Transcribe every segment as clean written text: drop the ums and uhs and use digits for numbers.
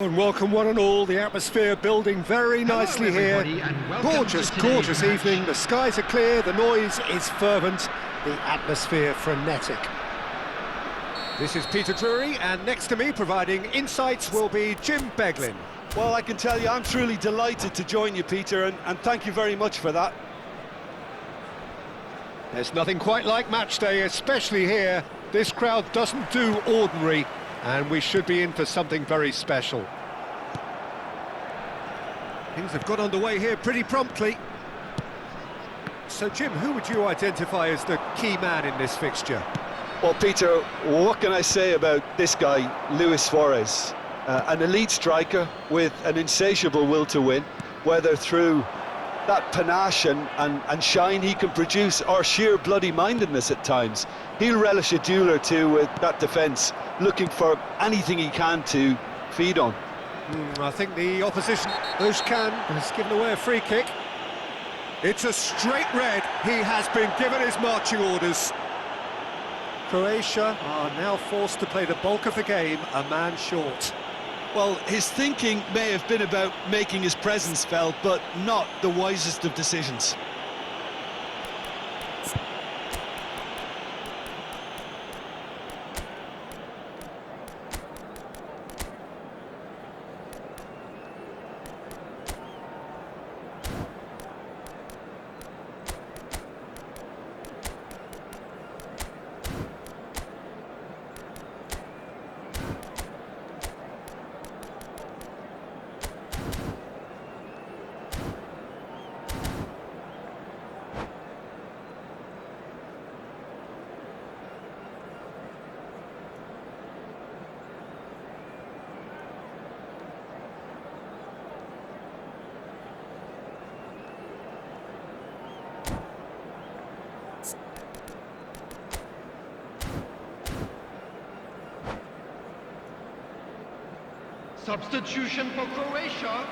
And welcome one and all, the atmosphere building very nicely here. Gorgeous evening, the skies are clear, the noise is fervent, the atmosphere frenetic. This is Peter Drury, and next to me providing insights will be Jim Beglin. Well, I can tell you I'm truly delighted to join you, Peter, and thank you very much for that. There's nothing quite like match day, especially here. This crowd doesn't do ordinary, and we should be in for something very special. Things have got underway here pretty promptly. So, Jim, who would you identify as the key man in this fixture? Well, Peter, what can I say about this guy, Luis Suarez? An elite striker with an insatiable will to win, whether through that panache and shine he can produce, or sheer bloody-mindedness at times. He'll relish a duel or two with that defence, looking for anything he can to feed on. I think the opposition, Özcan, has given away a free kick. It's a straight red. He has been given his marching orders. Croatia are now forced to play the bulk of the game a man short. Well, his thinking may have been about making his presence felt, but not the wisest of decisions. Substitution for Croatia,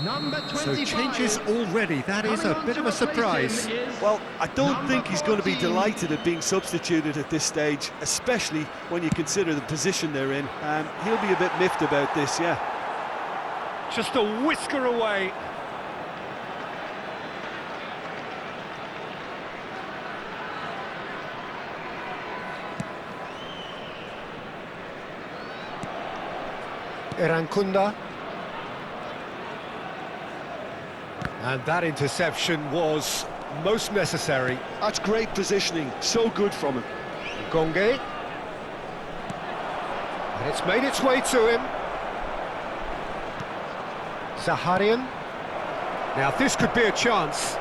number 25. So changes already, that is a bit of a surprise. Well, I don't think he's going to be delighted at being substituted at this stage, especially when you consider the position they're in. He'll be a bit miffed about this, yeah. Just a whisker away. Erancunda. And that interception was most necessary. That's great positioning, so good from him. Gonge. And it's made its way to him. Zaharian. Now this could be a chance.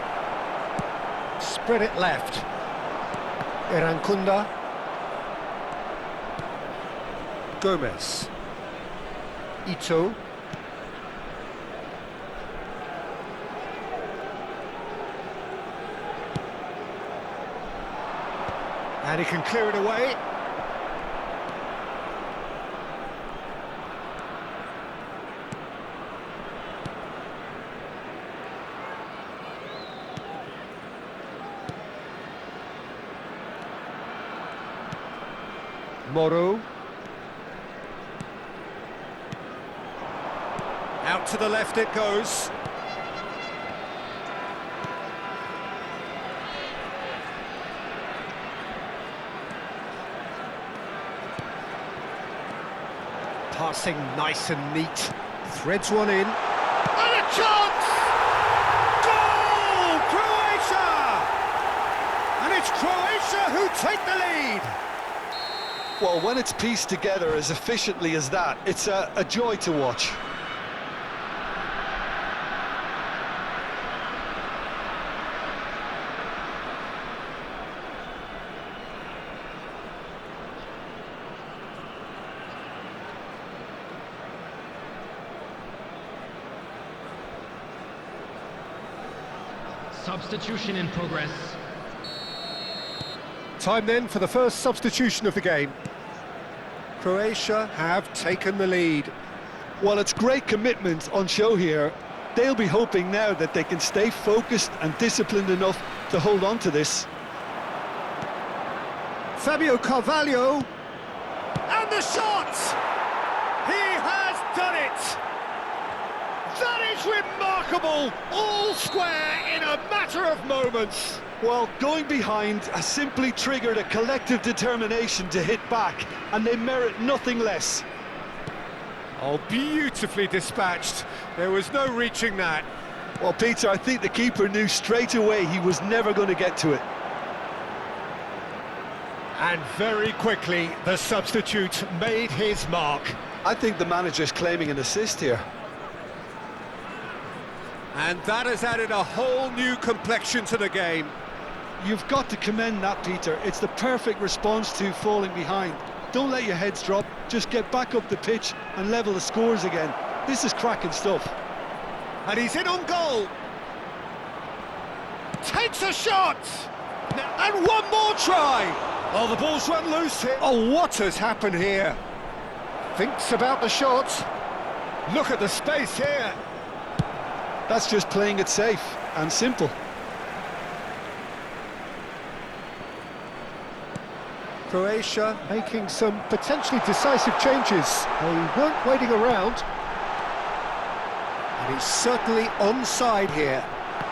Spread it left. Erancunda. Gomez. Ito. And he can clear it away. Moro. Out to the left it goes. Passing nice and neat. Threads one in. And a chance! Goal! Croatia! And it's Croatia who take the lead. Well, when it's pieced together as efficiently as that, it's a joy to watch. Substitution in progress. Time then for the first substitution of the game. Croatia have taken the lead. Well, it's great commitment on show here. They'll be hoping now that they can stay focused and disciplined enough to hold on to this. Fabio Carvalho, and the shot! He has Done it! That is remarkable! All square in a matter of moments. Well, going behind has simply triggered a collective determination to hit back, and they merit nothing less. Oh, beautifully dispatched. There was no reaching that. Well, Peter, I think the keeper knew straight away he was never going to get to it. And very quickly, the substitute made his mark. I think the manager's claiming an assist here. And that has added a whole new complexion to the game. You've got to commend that, Peter. It's the perfect response to falling behind. Don't let your heads drop, just get back up the pitch and level the scores again. This is cracking stuff. And he's in on goal. Takes a shot. And one more try. Oh, the ball's run loose here. Oh, what has happened here? Thinks about the shot. Look at the space here. That's just playing it safe and simple. Croatia making some potentially decisive changes. They weren't waiting around. And he's certainly onside here.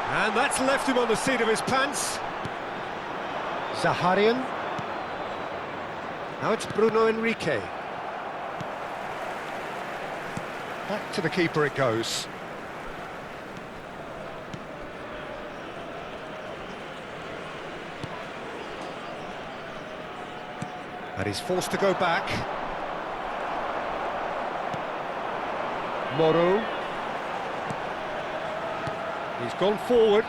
And that's left him on the seat of his pants. Zaharian. Now it's Bruno Henrique. Back to the keeper it goes. And he's forced to go back. Moro. He's gone forward.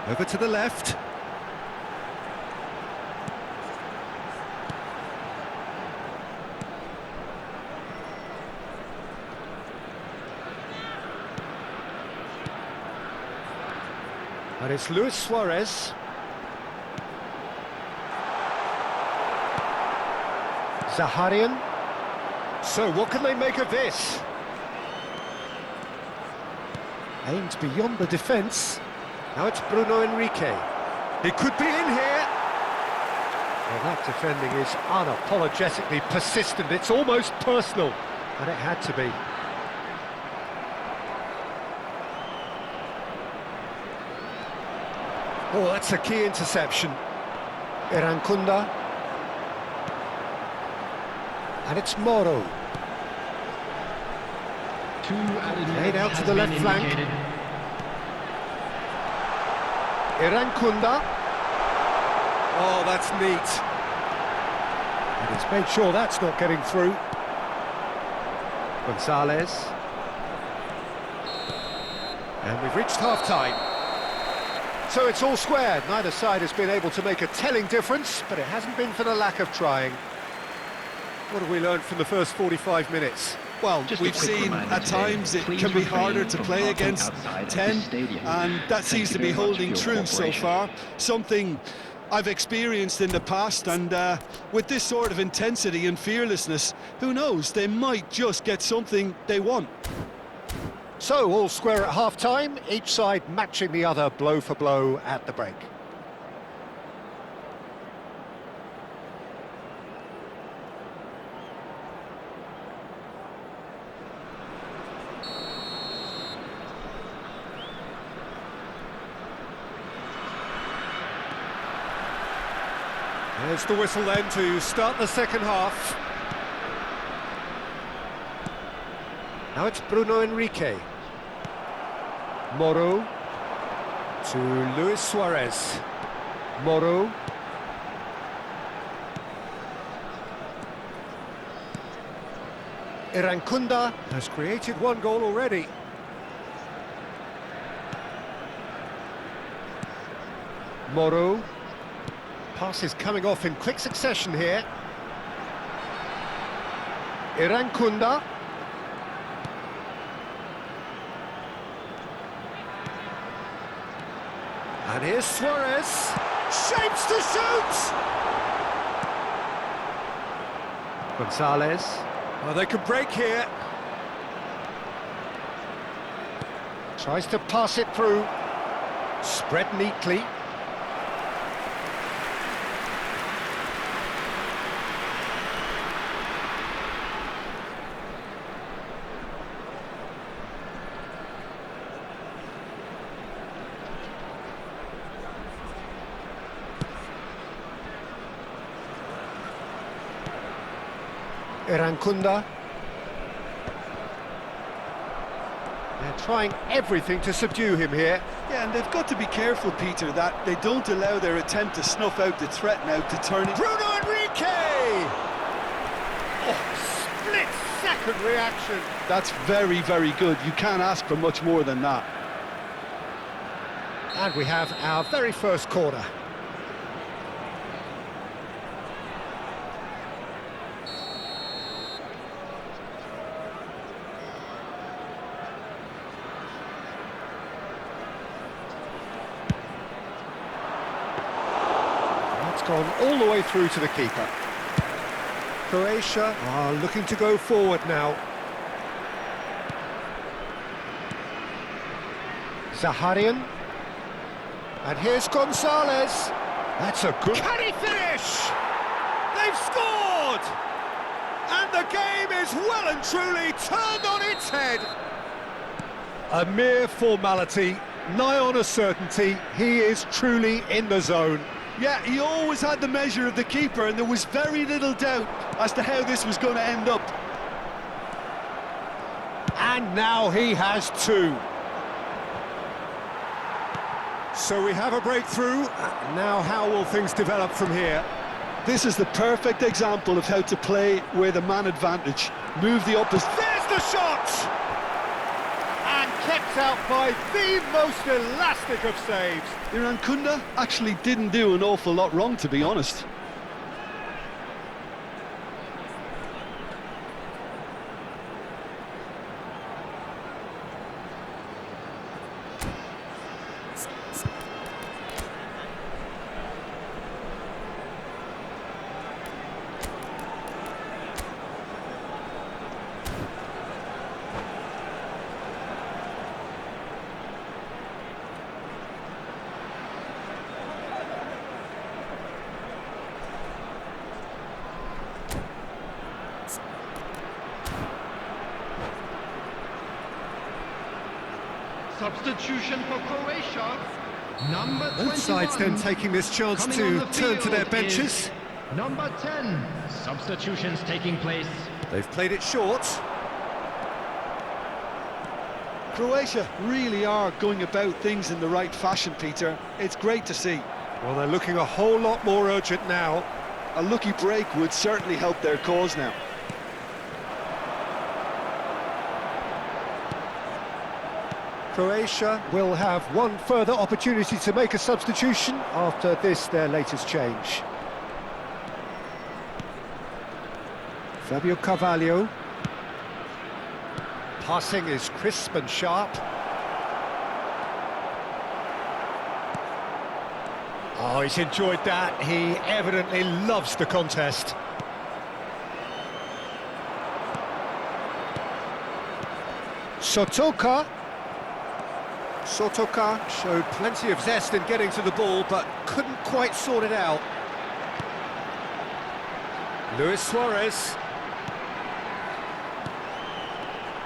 Over to the left. And it's Luis Suarez. Zaharian. So what can they make of this? Aimed beyond the defence. Now it's Bruno Henrique. He could be in here. Well, that defending is unapologetically persistent. It's almost personal. And it had to be. Oh, that's a key interception. Irankunda. And it's Moro. Laid out to the left flank. Irankunda. Oh, that's neat. And he's made sure that's not getting through. Gonzalez. And we've reached half-time. So it's all square. Neither side has been able to make a telling difference, but it hasn't been for the lack of trying. What have we learned from the first 45 minutes? Well, we've seen at times it can be harder to play against 10, and that seems to be holding true so far. Something I've experienced in the past, and with this sort of intensity and fearlessness, who knows, they might just get something they want. So, all square at half-time, each side matching the other blow for blow at the break. There's the whistle then to start the second half. Now it's Bruno Henrique. Moro to Luis Suarez. Moro. Irankunda has created one goal already. Moro. Passes coming off in quick succession here. Irankunda. And here's Suarez. Shapes to shoot! Gonzalez. Oh, they could break here. Tries to pass it through. Spread neatly. Irankunda. They're trying everything to subdue him here. Yeah, and they've got to be careful, Peter, that they don't allow their attempt to snuff out the threat now to turn it. Bruno Henrique! Oh, split-second reaction. That's very, very good. You can't ask for much more than that. And we have our very first corner. That's gone all the way through to the keeper. Croatia are looking to go forward now. Zaharian. And here's Gonzalez. That's a good... Can he finish? They've scored! And the game is well and truly turned on its head. A mere formality, nigh on a certainty. He is truly in the zone. Yeah, he always had the measure of the keeper, and there was very little doubt as to how this was going to end up. And now he has two. So we have a breakthrough. Now how will things develop from here? This is the perfect example of how to play with a man advantage. Move the opposite. There's the shot! And kept out by the most elastic of saves. Irankunda actually didn't do an awful lot wrong, to be honest. Substitution for Croatia. Number 21. Both sides then taking this chance to turn to their benches. Number 10. Substitutions taking place. They've played it short. Croatia really are going about things in the right fashion, Peter. It's great to see. Well, they're looking a whole lot more urgent now. A lucky break would certainly help their cause now. Croatia will have one further opportunity to make a substitution after this, their latest change. Fabio Carvalho. Passing is crisp and sharp. Oh, he's enjoyed that. He evidently loves the contest. Sotoka. Sotoka showed plenty of zest in getting to the ball, but couldn't quite sort it out. Luis Suarez.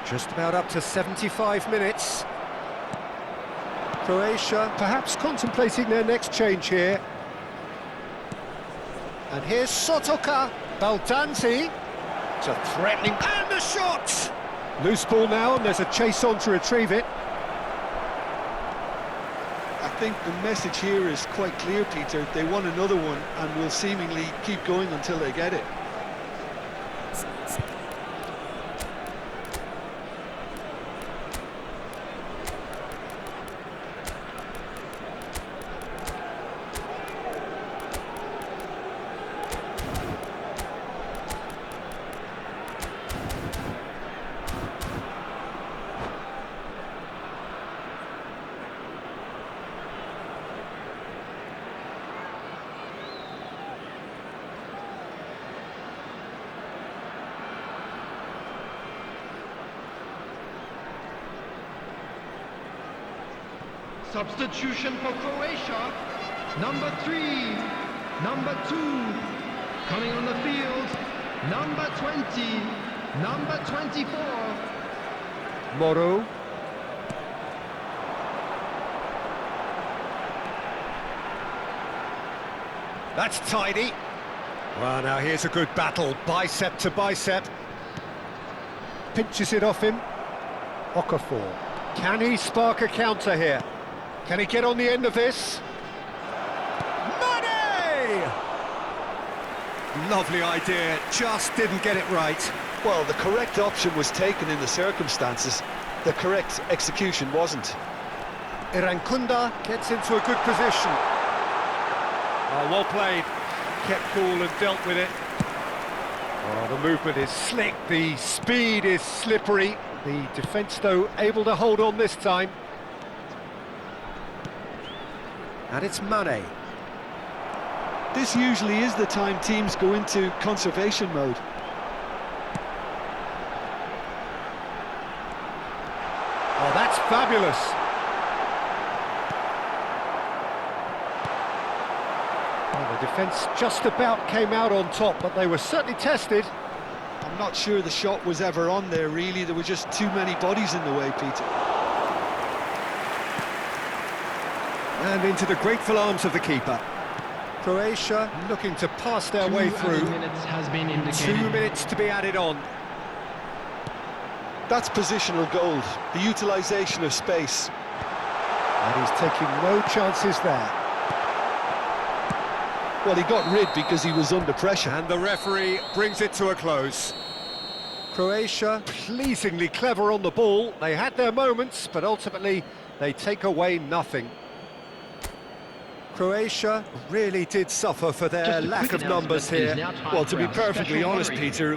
Just about up to 75 minutes. Croatia perhaps contemplating their next change here. And here's Sotoka. Baldanzi. It's a threatening... And the shot! Loose ball now, and there's a chase on to retrieve it. I think the message here is quite clear, Peter. They want another one and will seemingly keep going until they get it. Substitution for Croatia. Number 3. Number 2. Coming on the field. Number 20. Number 24. Moro. That's tidy. Well, now here's a good battle, bicep to bicep. pinches it off him. Okafor. Can he spark a counter here? Can he get on the end of this? Mane! Lovely idea, just didn't get it right. Well, the correct option was taken in the circumstances. The correct execution wasn't. Irankunda gets into a good position. Oh, well played. Kept cool and dealt with it. Oh, the movement is slick, the speed is slippery. The defence, though, able to hold on this time. And it's Mane. This usually is the time teams go into conservation mode. Oh, that's fabulous. Well, the defence just about came out on top, but they were certainly tested. I'm not sure the shot was ever on there, really. There were just too many bodies in the way, Peter. And into the grateful arms of the keeper. Croatia looking to pass their way through. 2 minutes has been indicated. 2 minutes to be added on. That's positional gold, the utilisation of space. And he's taking no chances there. Well, he got rid because he was under pressure. And the referee brings it to a close. Croatia pleasingly clever on the ball. They had their moments, but ultimately they take away nothing. Croatia really did suffer for their Just a lack quick of numbers announcement, it is here. now time Well, to for be our perfectly special honest, moderator. Peter,